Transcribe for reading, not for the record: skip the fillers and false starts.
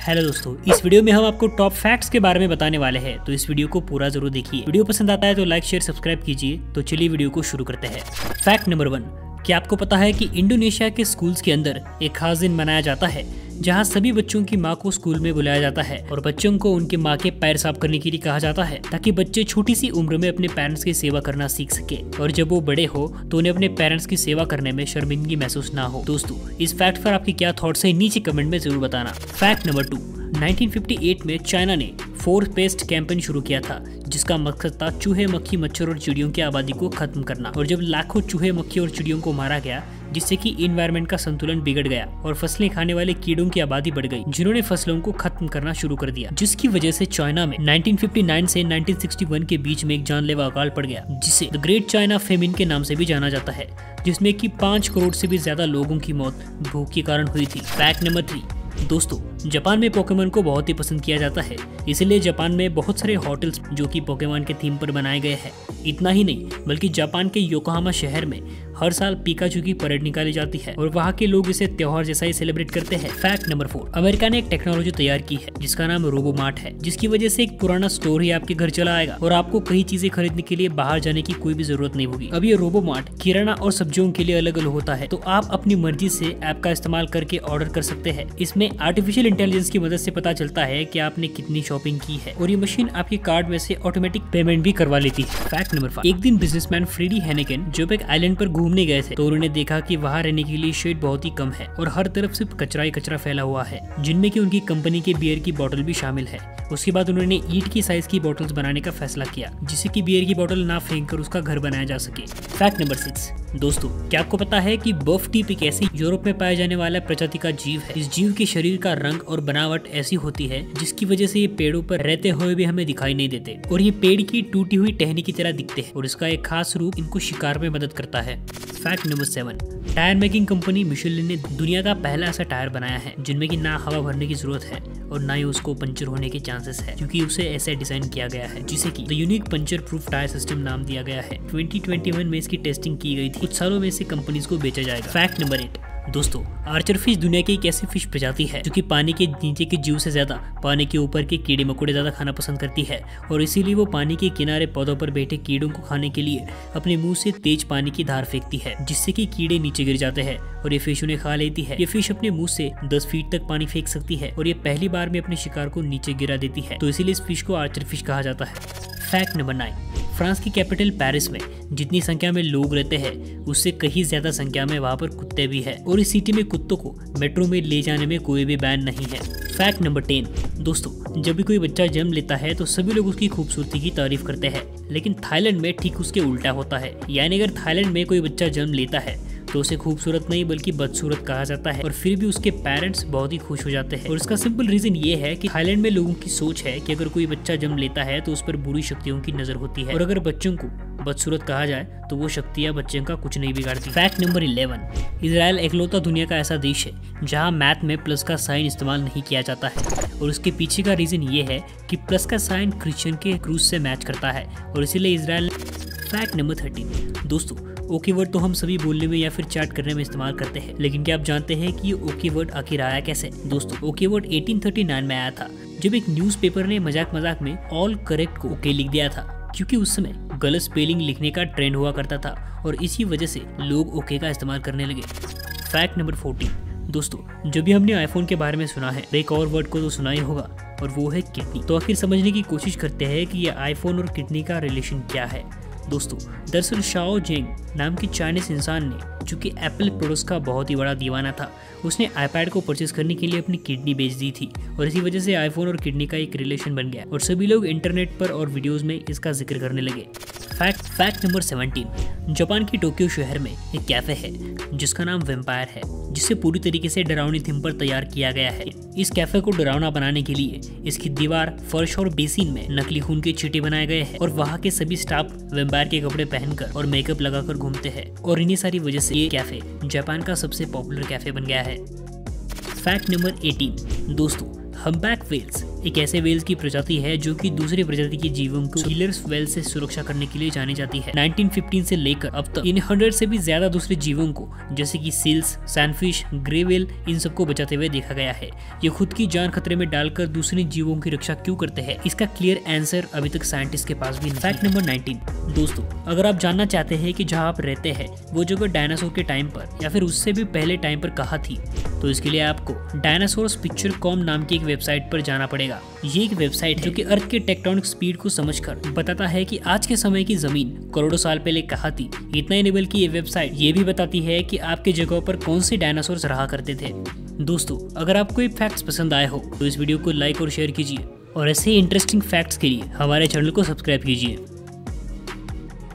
Hello दोस्तों, इस video में हम आपको टॉप फैक्ट्स के बारे में बताने वाले हैं, तो इस वीडियो को पूरा जरूर देखिए। वीडियो पसंद आता है तो लाइक शेयर सब्सक्राइब कीजिए। तो चलिए वीडियो को शुरू करते हैं। फैक्ट नंबर 1, क्या आपको पता है कि इंडोनेशिया के स्कूल्स के अंदर एक खास दिन मनाया जाता है जहां सभी बच्चों की मां को स्कूल में बुलाया जाता है और बच्चों को उनके मां के पैर साफ करने के लिए कहा जाता है, ताकि बच्चे छोटी सी उम्र में अपने पेरेंट्स की सेवा करना सीख सके और जब वो बड़े हो तो उन्हें अपने पेरेंट्स की सेवा करने में शर्मिंदगी महसूस ना हो। दोस्तों, इस फैक्ट पर आपके क्या थॉट्स है नीचे कमेंट में जरूर बताना। फैक्ट नंबर 2, 1958 में चाइना ने 4 पेस्ट कैंपेन शुरू किया था, जिसका मकसद था चूहे, मक्खी, मच्छर और चिड़ियों की आबादी को खत्म करना। और जब लाखों चूहे, मक्खी और चिड़ियों को मारा गया, जिससे कि इन्वायरमेंट का संतुलन बिगड़ गया और फसलें खाने वाले कीड़ों की आबादी बढ़ गई, जिन्होंने फसलों को खत्म करना शुरू कर दिया, जिसकी वजह से चाइना में 1959 से 1961 के बीच में एक जानलेवा अकाल पड़ गया, जिसे द ग्रेट चाइना फेमिन के नाम से भी जाना जाता है, जिसमें कि 5 करोड़ से भी ज्यादा लोगों की मौत भूख के कारण हुई थी। फैक्ट नंबर 3, दोस्तों, जापान में पोकेमॉन को बहुत ही पसंद किया जाता है, इसीलिए जापान में बहुत सारे होटल्स जो कि पोकेमॉन के थीम पर बनाए गए हैं। इतना ही नहीं, बल्कि जापान के योकोहामा शहर में हर साल पिकाचू की परेड निकाली जाती है और वहाँ के लोग इसे त्योहार जैसा ही सेलिब्रेट करते हैं। फैक्ट नंबर 4, अमेरिका ने एक टेक्नोलॉजी तैयार की है जिसका नाम रोबोमार्ट है, जिसकी वजह से एक पुराना स्टोर ही आपके घर चला आएगा और आपको कई चीजें खरीदने के लिए बाहर जाने की कोई भी जरूरत नहीं होगी। अब ये रोबोमार्ट किराना और सब्जियों के लिए अलग अलग होता है, तो आप अपनी मर्जी से ऐप का इस्तेमाल करके ऑर्डर कर सकते हैं। इसमें आर्टिफिशियल इंटेलिजेंस की मदद से पता चलता है कि आपने कितनी शॉपिंग की है और ये मशीन आपके कार्ड में से ऑटोमेटिक पेमेंट भी करवा लेती है। फैक्ट नंबर 5, एक दिन बिजनेसमैन फ्रेडी हेनेकेन जब एक आइलैंड पर घूमने गए थे तो उन्होंने देखा कि वहाँ रहने के लिए शेड बहुत ही कम है और हर तरफ सिर्फ कचरा ही कचरा फैला हुआ है, जिनमें कि उनकी कंपनी के बियर की बोतल भी शामिल है। उसके बाद उन्होंने ईंट की साइज की बोतल्स बनाने का फैसला किया, जिससे कि बियर की बोतल ना फेंक कर उसका घर बनाया जा सके। फैक्ट नंबर 6, दोस्तों, क्या आपको पता है कि बफ टीप एक ऐसी यूरोप में पाए जाने वाला प्रजाति का जीव है। इस जीव के शरीर का रंग और बनावट ऐसी होती है जिसकी वजह से ये पेड़ों पर रहते हुए भी हमें दिखाई नहीं देते और ये पेड़ की टूटी हुई टहनी की तरह दिखते हैं और इसका एक खास रूप इनको शिकार में मदद करता है। Fact number 7, tyre making company Michelin ने दुनिया का पहला ऐसा टायर बनाया है जिनमें कि ना हवा भरने की जरूरत है और ना ही उसको पंचर होने के चांसेस है, क्योंकि उसे ऐसे डिजाइन किया गया है जिसे कि the unique puncture proof tier system नाम दिया गया है। 2021 में इसकी टेस्टिंग की गई थी, कुछ सालों में इसे कंपनीज को बेचा जाएगा। फैक्ट नंबर 8, दोस्तों, आर्चर फिश दुनिया की एक ऐसी फिश प्रजाति है जो कि पानी के नीचे के जीव से ज्यादा पानी के ऊपर के कीड़े मकोड़े ज्यादा खाना पसंद करती है और इसीलिए वो पानी के किनारे पौधों पर बैठे कीड़ों को खाने के लिए अपने मुंह से तेज पानी की धार फेंकती है, जिससे कि कीड़े नीचे गिर जाते हैं और ये फिश उन्हें खा लेती है। ये फिश अपने मुंह से 10 फीट तक पानी फेंक सकती है और ये पहली बार में अपने शिकार को नीचे गिरा देती है, तो इसीलिए इस फिश को आर्चर फिश कहा जाता है। फैक्ट नंबर 9, फ्रांस की कैपिटल पेरिस में जितनी संख्या में लोग रहते हैं उससे कहीं ज्यादा संख्या में वहाँ पर कुत्ते भी हैं और इस सिटी में कुत्तों को मेट्रो में ले जाने में कोई भी बैन नहीं है। फैक्ट नंबर 10, दोस्तों, जब भी कोई बच्चा जन्म लेता है तो सभी लोग उसकी खूबसूरती की तारीफ करते हैं, लेकिन थाईलैंड में ठीक उसके उल्टा होता है। यानी अगर थाईलैंड में कोई बच्चा जन्म लेता है तो उसे खूबसूरत नहीं बल्कि बदसूरत कहा जाता है और फिर भी उसके पेरेंट्स बहुत ही खुश हो जाते हैं और इसका सिंपल रीजन ये है कि थाईलैंड में लोगों की सोच है कि अगर कोई बच्चा जन्म लेता है तो उस पर बुरी शक्तियों की नजर होती है और अगर बच्चों को बदसूरत कहा जाए तो वो शक्तियां बच्चों का कुछ नहीं बिगाड़ती। फैक्ट नंबर 11, इजराइल एकलौता दुनिया का ऐसा देश है जहां मैथ में प्लस का साइन इस्तेमाल नहीं किया जाता है और उसके पीछे का रीजन ये है कि प्लस का साइन क्रिश्चियन के क्रूज से मैच करता है और इसीलिए इजराइल। फैक्ट नंबर 13, दोस्तों, ओके वर्ड तो हम सभी बोलने में या फिर चैट करने में इस्तेमाल करते हैं, लेकिन क्या आप जानते हैं कि ये ओके वर्ड आखिर आया कैसे? दोस्तों, ओके वर्ड 1839 में आया था जब एक न्यूज़पेपर ने मजाक मजाक में ऑल करेक्ट को ओके लिख दिया था, क्योंकि उस समय गलत स्पेलिंग लिखने का ट्रेंड हुआ करता था और इसी वजह से लोग ओके का इस्तेमाल करने लगे। फैक्ट नंबर 14, दोस्तों, जब भी हमने आईफोन के बारे में सुना है, एक और वर्ड को तो सुना ही होगा और वो है किडनी। तो आखिर समझने की कोशिश करते हैं कि ये आईफोन और किडनी का रिलेशन क्या है। दोस्तों, दरअसल शाओ जेंग नाम की चाइनीज इंसान ने, जो कि एप्पल प्रोडक्ट्स का बहुत ही बड़ा दीवाना था, उसने आईपैड को परचेज करने के लिए अपनी किडनी बेच दी थी और इसी वजह से आईफोन और किडनी का एक रिलेशन बन गया और सभी लोग इंटरनेट पर और वीडियोस में इसका जिक्र करने लगे। फैक्ट नंबर 17, जापान की टोक्यो शहर में एक कैफे है जिसका नाम वेम्पायर है, जिसे पूरी तरीके से डरावनी थीम पर तैयार किया गया है। इस कैफे को डरावना बनाने के लिए इसकी दीवार, फर्श और बेसिन में नकली खून के छींटे बनाए गए हैं और वहाँ के सभी स्टाफ वेम्पायर के कपड़े पहनकर और मेकअप लगाकर घूमते हैं और इन्हीं सारी वजह से ये कैफे जापान का सबसे पॉपुलर कैफे बन गया है। फैक्ट नंबर 18, दोस्तों, हम्पबैक वेल्स एक ऐसे वेल्स की प्रजाति है जो कि दूसरी प्रजाति के जीवों को किलर्स वेल से सुरक्षा करने के लिए जानी जाती है। 1915 से लेकर अब तक इन 100 से भी ज्यादा दूसरे जीवों को जैसे कि सील्स, सैंडफिश, ग्रे वेल इन सबको बचाते हुए देखा गया है। ये खुद की जान खतरे में डालकर दूसरे जीवों की रक्षा क्यों करते हैं, इसका क्लियर आंसर अभी तक साइंटिस्ट के पास भी नहीं। फैक्ट नंबर 19 दोस्तों, अगर आप जानना चाहते हैं कि जहाँ आप रहते हैं वो जगह डायनासोर के टाइम पर या फिर उससे भी पहले टाइम पर कहाँ थी, तो इसके लिए आपको dinosaurspicture.com नाम की एक वेबसाइट पर जाना पड़ेगा। ये एक वेबसाइट है जो कि अर्थ के टेक्टोनिक स्पीड को समझकर बताता है कि आज के समय की जमीन करोड़ों साल पहले कहाँ थी। इतना ही नहीं बल्कि ये वेबसाइट ये भी बताती है कि आपके जगहों पर कौन से डायनासोर्स रहा करते थे। दोस्तों, अगर आपको ये फैक्ट्स पसंद आए हो तो इस वीडियो को लाइक और शेयर कीजिए और ऐसे ही इंटरेस्टिंग फैक्ट्स के लिए हमारे चैनल को सब्सक्राइब कीजिए।